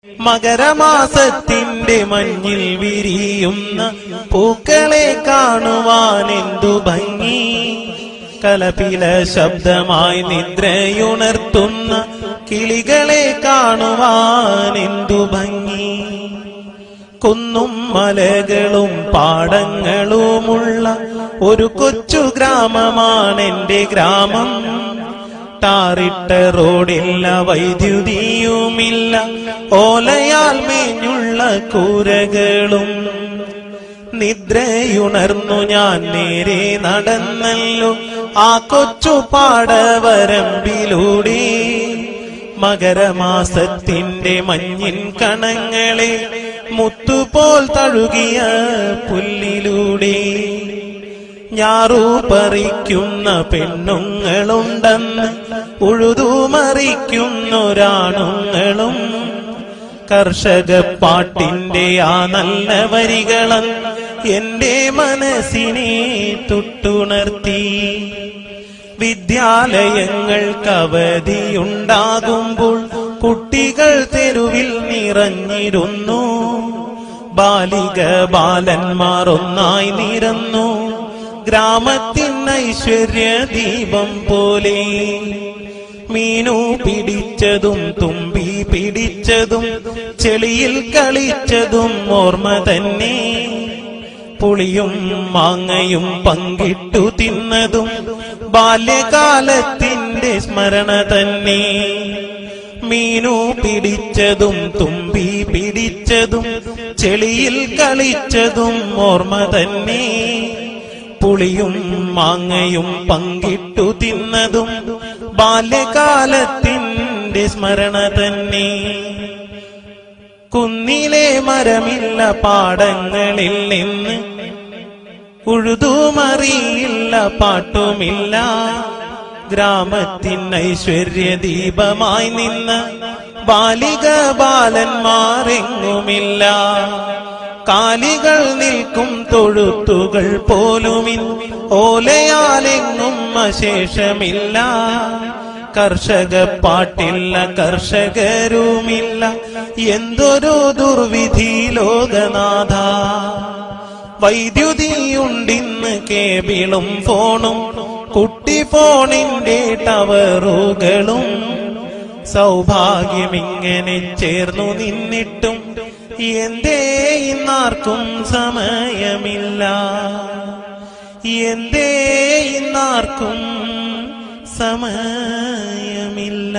മകരമാസത്തിന്റെ മഞ്ഞിൽ വിരിയുന്ന പൂക്കളെ കാണുവാൻ എന്തു ഭംഗി. കലപില ശബ്ദമായി നിദ്രയുണർത്തുന്ന കിളികളെ കാണുവാൻ എന്തു ഭംഗി. കുന്നും മലകളും പാടങ്ങളുമുള്ള ഒരു കൊച്ചു ഗ്രാമമാണെന്റെ ഗ്രാമം. ടാറിട്ട റോഡില്ല, വൈദ്യുതിയുമില്ല, ഓലയാൽ മേഞ്ഞുള്ള കൂരകളും. നിദ്രയുണർന്നു ഞാൻ നേരെ നടന്നല്ലോ ആ കൊച്ചു പാടവരമ്പിലൂടെ. മകരമാസത്തിന്റെ മഞ്ഞിൻ കണങ്ങളെ മുത്തുപോൽ തഴുകിയ പുല്ലിലൂടെ. ഞാറു പറിക്കുന്ന പെണ്ണുങ്ങളുണ്ടെന്ന് ഉഴുതുമറിക്കുന്നൊരാണുങ്ങളും. കർഷക പാട്ടിന്റെ ആ നല്ല വരികളും എന്റെ മനസ്സിനെ തൊട്ടുണർത്തി. വിദ്യാലയങ്ങൾക്ക് അവധിയുണ്ടാകുമ്പോൾ കുട്ടികൾ തെരുവിൽ നിറഞ്ഞിരുന്നു. ബാലിക ബാലന്മാർ ഒന്നായി നിരന്നു ഗ്രാമത്തിൻ ഐശ്വര്യ ദീപം പോലെ. മീനു പിടിച്ചതും തുമ്പി പിടിച്ചതും ചെളിയിൽ കളിച്ചതും ഓർമ്മ തന്നെ. പുളിയും മാങ്ങയും പങ്കിട്ടു തിന്നതും ബാല്യകാലത്തിന്റെ സ്മരണ തന്നെ. മീനു പിടിച്ചതും തുമ്പി പിടിച്ചതും ചെളിയിൽ കളിച്ചതും ഓർമ്മ തന്നെ. പുളിയും മാങ്ങയും പങ്കിട്ടു തിന്നതും ബാല്യകാലത്തിന്റെ സ്മരണ തന്നെ. കുന്നിലെ മരമില്ല, പാടങ്ങളിൽ നിന്ന് ഉഴുതുമറിയില്ല, പാട്ടുമില്ല. ഗ്രാമത്തിൻ ഐശ്വര്യ ദീപമായി നിന്ന് ബാലിക ബാലന്മാരെങ്ങുമില്ല. കാലികൾ നിൽക്കും തൊഴുത്തുകൾ പോലുമിൻ ഓലയാലെങ്ങും അശേഷമില്ല. കർഷക പാട്ടില്ല, കർഷകരുമില്ല, എന്തൊരു ദുർവിധി ലോകനാഥ. വൈദ്യുതിയുണ്ടിന്ന് കേബിളും ഫോണും കുട്ടി ഫോണിന്റെ ടവറുകളും. സൗഭാഗ്യമിങ്ങനെ ചേർന്നു നിന്നിട്ടും എന്തേ ഇന്നാർക്കും സമയമില്ല. എന്തേ ഇന്നാർക്കും സമയമില്ല.